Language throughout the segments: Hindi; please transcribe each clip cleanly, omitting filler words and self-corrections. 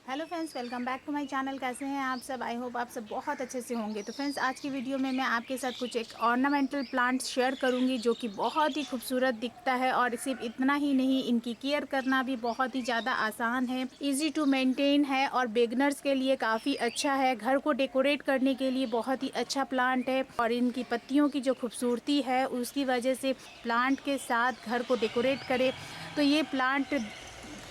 Hello friends, welcome back to my channel. कैसे हैं आप सब? आई होप आप सब बहुत अच्छे से होंगे। तो फ्रेंड्स, आज की वीडियो में मैं आपके साथ कुछ एक ऑर्नामेंटल प्लांट्स शेयर करूंगी जो कि बहुत ही खूबसूरत दिखता है। और सिर्फ इतना ही नहीं, इनकी केयर करना भी बहुत ही ज़्यादा आसान है, इजी टू मेंटेन है और बिगनर्स के लिए काफ़ी अच्छा है। घर को डेकोरेट करने के लिए बहुत ही अच्छा प्लांट है और इनकी पत्तियों की जो खूबसूरती है उसकी वजह से प्लांट के साथ घर को डेकोरेट करें तो ये प्लांट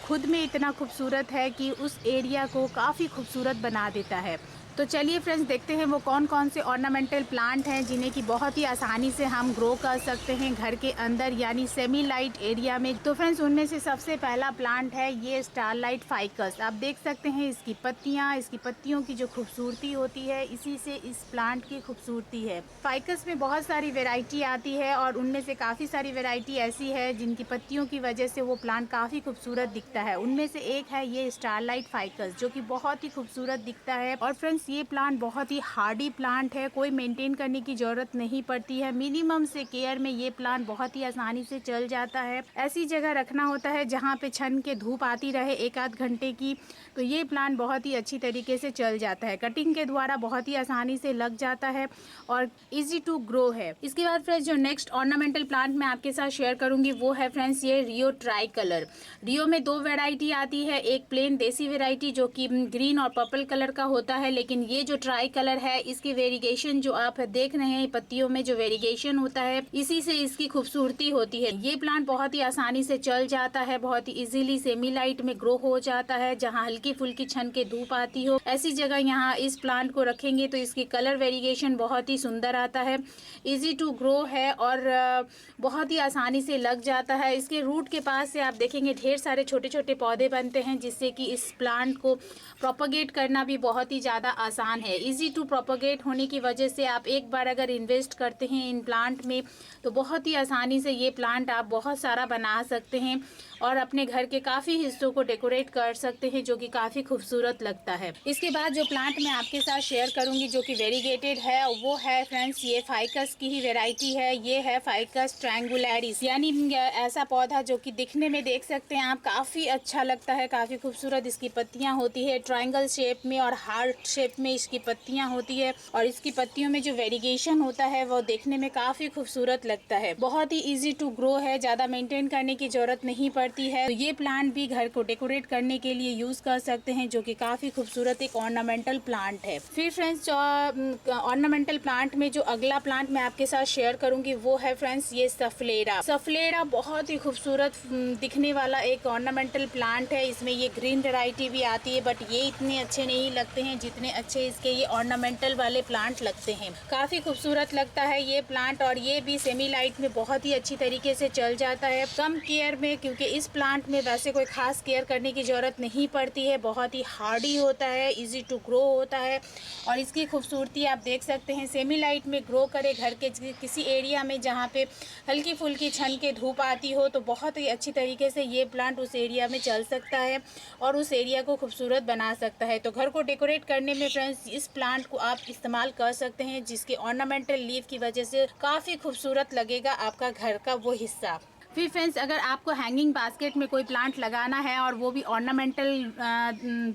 खुद में इतना खूबसूरत है कि उस एरिया को काफ़ी खूबसूरत बना देता है। तो चलिए फ्रेंड्स, देखते हैं वो कौन कौन से ऑर्नामेंटल प्लांट हैं जिन्हें कि बहुत ही आसानी से हम ग्रो कर सकते हैं घर के अंदर, यानी सेमी लाइट एरिया में। तो फ्रेंड्स, उनमें से सबसे पहला प्लांट है ये स्टारलाइट फाइकस। आप देख सकते हैं इसकी पत्तियां, इसकी पत्तियों की जो खूबसूरती होती है, इसी से इस प्लांट की खूबसूरती है। फाइकस में बहुत सारी वेराइटी आती है और उनमें से काफ़ी सारी वेराइटी ऐसी है जिनकी पत्तियों की वजह से वो प्लांट काफ़ी खूबसूरत दिखता है। उनमें से एक है ये स्टारलाइट फाइकस, जो कि बहुत ही खूबसूरत दिखता है। और फ्रेंड्स, ये प्लांट बहुत ही हार्डी प्लांट है, कोई मेंटेन करने की ज़रूरत नहीं पड़ती है। मिनिमम से केयर में ये प्लांट बहुत ही आसानी से चल जाता है। ऐसी जगह रखना होता है जहाँ पे छन के धूप आती रहे एक आध घंटे की, तो ये प्लांट बहुत ही अच्छी तरीके से चल जाता है। कटिंग के द्वारा बहुत ही आसानी से लग जाता है और इजी टू ग्रो है। इसके बाद फ्रेंड्स, जो नेक्स्ट ऑर्नामेंटल प्लांट मैं आपके साथ शेयर करूंगी वो है फ्रेंड्स ये रियो ट्राई कलर। रियो में दो वैरायटी आती है, एक प्लेन देसी वैरायटी जो कि ग्रीन और पर्पल कलर का होता है, लेकिन ये जो ट्राई कलर है इसकी वेरिएशन जो आप देख रहे हैं पत्तियों में जो वेरिएशन होता है, इसी से इसकी खूबसूरती होती है। ये प्लांट बहुत ही आसानी से चल जाता है, बहुत ही इजीली सेमी लाइट में ग्रो हो जाता है। जहाँ हल्की फुल्की छन के धूप आती हो ऐसी जगह यहाँ इस प्लांट को रखेंगे तो इसकी कलर वेरिएशन बहुत ही सुंदर आता है, इजी टू ग्रो है और बहुत ही आसानी से लग जाता है। इसके रूट के पास से आप देखेंगे ढेर सारे छोटे छोटे पौधे बनते हैं, जिससे कि इस प्लांट को प्रोपगेट करना भी बहुत ही ज़्यादा आसान है। इजी टू प्रोपगेट होने की वजह से आप एक बार अगर इन्वेस्ट करते हैं इन प्लांट में तो बहुत ही आसानी से ये प्लांट आप बहुत सारा बना सकते हैं और अपने घर के काफ़ी हिस्सों को डेकोरेट कर सकते हैं, जो कि काफ़ी खूबसूरत लगता है। इसके बाद जो प्लांट मैं आपके साथ शेयर करूंगी जो कि वेरीगेटेड है वो है फ्रेंड्स ये फाइकस की ही वेराइटी है। ये है फाइकस ट्रायंगुलैरिस, यानी ऐसा पौधा जो कि दिखने में देख सकते हैं आप काफ़ी अच्छा लगता है, काफ़ी खूबसूरत इसकी पत्तियां होती है, ट्रायंगल शेप में और हार्ट शेप में इसकी पत्तियां होती है और इसकी पत्तियों में जो वेरिगेशन होता है वो देखने में काफ़ी खूबसूरत लगता है। बहुत ही ईजी टू ग्रो है, ज़्यादा मेंटेन करने की जरूरत नहीं पड़ती है। तो ये प्लांट भी घर को डेकोरेट करने के लिए यूज कर सकते हैं, जो कि काफ़ी खूबसूरत एक ऑर्नामेंटल प्लांट है। फिर फ्रेंड्स, ऑर्नामेंटल प्लांट में जो अगला प्लांट मैं आपके साथ शेयर करूंगी वो है फ्रेंड्स ये सफलेरा। सफलेरा बहुत ही खूबसूरत दिखने वाला एक ऑर्नामेंटल प्लांट है। इसमें ये ग्रीन वैरायटी भी आती है, बट ये इतने अच्छे नहीं लगते हैं जितने अच्छे इसके ये ऑर्नामेंटल वाले प्लांट लगते हैं। काफ़ी खूबसूरत लगता है ये प्लांट और ये भी सेमी लाइट में बहुत ही अच्छी तरीके से चल जाता है, कम केयर में, क्योंकि इस प्लांट में वैसे कोई खास केयर करने की ज़रूरत नहीं पड़ती है। बहुत ही हार्डी होता है, इजी टू ग्रो होता है और इसकी खूबसूरती आप देख सकते हैं। सेमी लाइट में ग्रो करे घर के किसी एरिया में जहाँ पे हल्की फुल्की छन के धूप आती हो तो बहुत ही अच्छी तरीके से ये प्लांट उस एरिया में चल सकता है और उस एरिया को खूबसूरत बना सकता है। तो घर को डेकोरेट करने में फ्रेंड्स इस प्लांट को आप इस्तेमाल कर सकते हैं, जिसके ऑर्नामेंटल लीफ की वजह से काफ़ी खूबसूरत लगेगा आपका घर का वो हिस्सा। फिर फ्रेंड्स, अगर आपको हैंगिंग बास्केट में कोई प्लांट लगाना है और वो भी ऑर्नामेंटल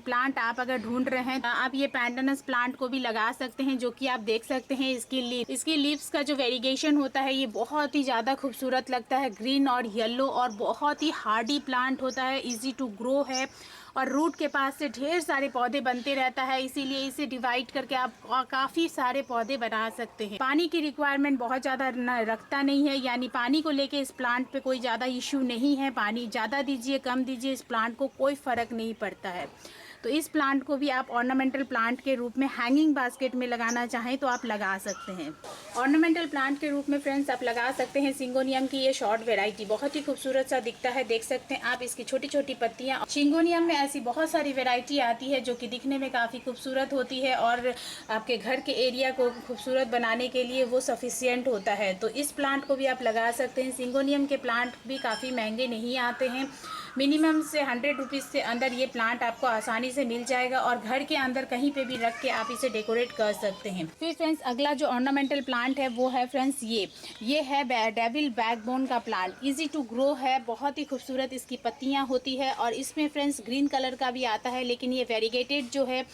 प्लांट आप अगर ढूंढ रहे हैं तो आप ये पैंटानस प्लांट को भी लगा सकते हैं, जो कि आप देख सकते हैं इसकी लीव्स का जो वेरिगेशन होता है ये बहुत ही ज़्यादा खूबसूरत लगता है, ग्रीन और येलो, और बहुत ही हार्डी प्लांट होता है, इजी टू ग्रो है और रूट के पास से ढेर सारे पौधे बनते रहता है। इसीलिए इसे डिवाइड करके आप काफ़ी सारे पौधे बना सकते हैं। पानी की रिक्वायरमेंट बहुत ज़्यादा रखता नहीं है, यानी पानी को लेके इस प्लांट पे कोई ज़्यादा इश्यू नहीं है। पानी ज़्यादा दीजिए कम दीजिए, इस प्लांट को कोई फ़र्क नहीं पड़ता है। तो इस प्लांट को भी आप ऑर्नामेंटल प्लांट के रूप में हैंगिंग बास्केट में लगाना चाहें तो आप लगा सकते हैं। ऑर्नामेंटल प्लांट के रूप में फ्रेंड्स आप लगा सकते हैं सिंगोनियम की ये शॉर्ट वेराइटी, बहुत ही खूबसूरत सा दिखता है, देख सकते हैं आप इसकी छोटी छोटी पत्तियां। सिंगोनियम में ऐसी बहुत सारी वेराइटी आती है जो कि दिखने में काफ़ी खूबसूरत होती है और आपके घर के एरिया को खूबसूरत बनाने के लिए वो सफिशियंट होता है। तो इस प्लांट को भी आप लगा सकते हैं। सिंगोनियम के प्लांट भी काफ़ी महंगे नहीं आते हैं, मिनिमम से 100 रुपीज़ से अंदर ये प्लांट आपको आसानी से मिल जाएगा और घर के अंदर कहीं पे भी रख के आप इसे डेकोरेट कर सकते हैं। फिर फ्रेंड्स अगला जो ऑर्नामेंटल प्लांट है वो है फ्रेंड्स ये है डेविल बैकबोन का प्लांट। इजी टू ग्रो है, बहुत ही खूबसूरत इसकी पत्तियां होती है और इसमें फ्रेंड्स ग्रीन कलर का भी आता है, लेकिन ये वेरीगेटेड जो है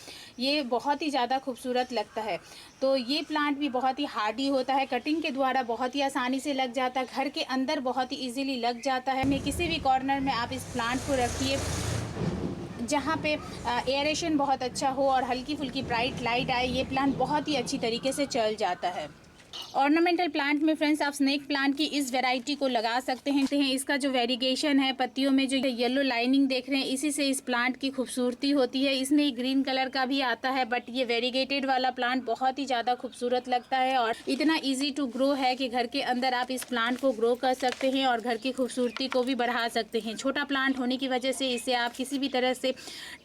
ये बहुत ही ज़्यादा खूबसूरत लगता है। तो ये प्लांट भी बहुत ही हार्डी होता है, कटिंग के द्वारा बहुत ही आसानी से लग जाता है, घर के अंदर बहुत ही इजीली लग जाता है। मैं किसी भी कॉर्नर में आप इस प्लांट को रखिए जहाँ पे एयरेशन बहुत अच्छा हो और हल्की फुल्की ब्राइट लाइट आए, ये प्लांट बहुत ही अच्छी तरीके से चल जाता है। ऑर्नामेंटल प्लांट में फ्रेंड्स आप स्नेक प्लांट की इस वैरायटी को लगा सकते हैं। इसका जो वेरिगेशन है, पत्तियों में जो येलो लाइनिंग देख रहे हैं, इसी से इस प्लांट की खूबसूरती होती है। इसमें ग्रीन कलर का भी आता है, बट ये वेरीगेटेड वाला प्लांट बहुत ही ज़्यादा खूबसूरत लगता है और इतना ईजी टू ग्रो है कि घर के अंदर आप इस प्लांट को ग्रो कर सकते हैं और घर की खूबसूरती को भी बढ़ा सकते हैं। छोटा प्लांट होने की वजह से इसे आप किसी भी तरह से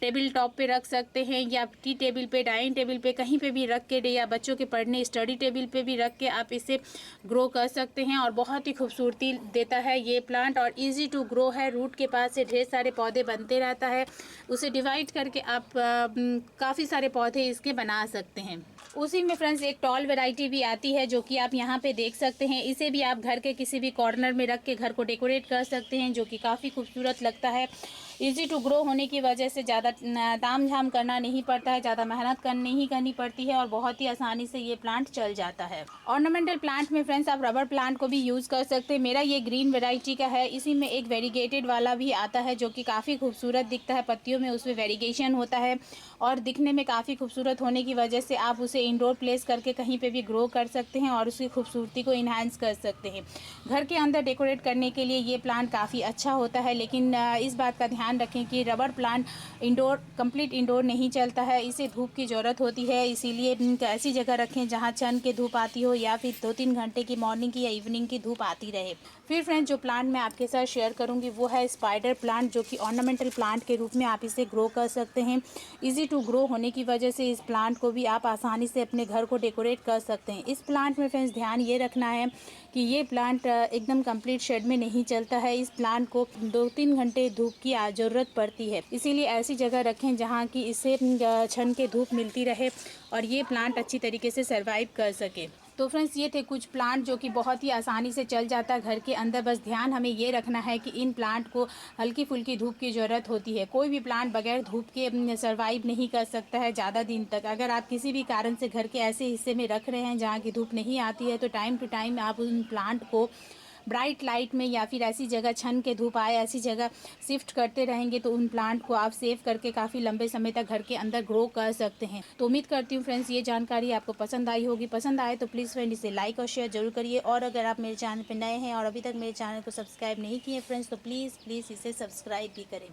टेबल टॉप पे रख सकते हैं या टी टेबल पे, डाइनिंग टेबल पे, कहीं पे भी रख के या बच्चों के पढ़ने स्टडी टेबल पे भी रख के आप इसे ग्रो कर सकते हैं और बहुत ही खूबसूरती देता है ये प्लांट और इजी टू ग्रो है। रूट के पास से ढेर सारे पौधे बनते रहता है, उसे डिवाइड करके आप काफ़ी सारे पौधे इसके बना सकते हैं। उसी में फ्रेंड्स एक टॉल वैरायटी भी आती है जो कि आप यहाँ पे देख सकते हैं। इसे भी आप घर के किसी भी कॉर्नर में रख के घर को डेकोरेट कर सकते हैं, जो कि काफ़ी खूबसूरत लगता है। इजी टू ग्रो होने की वजह से ज़्यादा ताम झाम करना नहीं पड़ता है, ज़्यादा मेहनत नहीं करनी पड़ती है और बहुत ही आसानी से ये प्लांट चल जाता है। ऑर्नामेंटल प्लांट में फ्रेंड्स आप रबर प्लांट को भी यूज़ कर सकते हैं। मेरा ये ग्रीन वैरायटी का है। इसी में एक वेरीगेटेड वाला भी आता है जो कि काफ़ी खूबसूरत दिखता है, पत्तियों में उसमें वेरीगेशन होता है और दिखने में काफ़ी खूबसूरत होने की वजह से आप उसे इंडोर प्लेस करके कहीं पे भी ग्रो कर सकते हैं और उसकी खूबसूरती को इन्हांस कर सकते हैं। घर के अंदर डेकोरेट करने के लिए ये प्लांट काफ़ी अच्छा होता है, लेकिन इस बात का ध्यान रखें कि रबर प्लांट कंप्लीट इंडोर नहीं चलता है, इसे धूप की ज़रूरत होती है। इसीलिए ऐसी जगह रखें जहाँ सन की धूप आती हो या फिर 2-3 घंटे की मॉर्निंग की या इवनिंग की धूप आती रहे। फिर फ्रेंड्स जो प्लांट मैं आपके साथ शेयर करूँगी वो है स्पाइडर प्लांट, जो कि ऑर्नामेंटल प्लांट के रूप में आप इसे ग्रो कर सकते हैं। ईजी टू ग्रो होने की वजह से इस प्लांट को भी आप आसानी से अपने घर को डेकोरेट कर सकते हैं। इस प्लांट में फ्रेंड्स ध्यान ये रखना है कि ये प्लांट एकदम कंप्लीट शेड में नहीं चलता है। इस प्लांट को 2-3 घंटे धूप की ज़रूरत पड़ती है, इसीलिए ऐसी जगह रखें जहाँ की इसे छन के धूप मिलती रहे और ये प्लांट अच्छी तरीके से सर्वाइव कर सके। तो फ्रेंड्स ये थे कुछ प्लांट जो कि बहुत ही आसानी से चल जाता है घर के अंदर। बस ध्यान हमें ये रखना है कि इन प्लांट को हल्की फुल्की धूप की ज़रूरत होती है। कोई भी प्लांट बगैर धूप के सर्वाइव नहीं कर सकता है ज़्यादा दिन तक। अगर आप किसी भी कारण से घर के ऐसे हिस्से में रख रहे हैं जहाँ की धूप नहीं आती है, तो टाइम टू टाइम आप उन प्लांट को ब्राइट लाइट में या फिर ऐसी जगह छन के धूप आए ऐसी जगह शिफ्ट करते रहेंगे तो उन प्लांट को आप सेव करके काफ़ी लंबे समय तक घर के अंदर ग्रो कर सकते हैं। तो उम्मीद करती हूँ फ्रेंड्स ये जानकारी आपको पसंद आई होगी। पसंद आए तो प्लीज़ फ्रेंड इसे लाइक और शेयर जरूर करिए और अगर आप मेरे चैनल पर नए हैं और अभी तक मेरे चैनल को सब्सक्राइब नहीं किए फ्रेंड्स, तो प्लीज़ इसे सब्सक्राइब भी करें।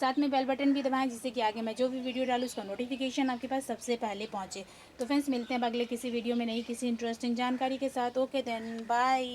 साथ में बेल बटन भी दबाएं जिससे कि आगे मैं जो भी वीडियो डालूँ उसका नोटिफिकेशन आपके पास सबसे पहले पहुंचे। तो फ्रेंड्स मिलते हैं अगले किसी वीडियो में नई किसी इंटरेस्टिंग जानकारी के साथ। Okay then bye.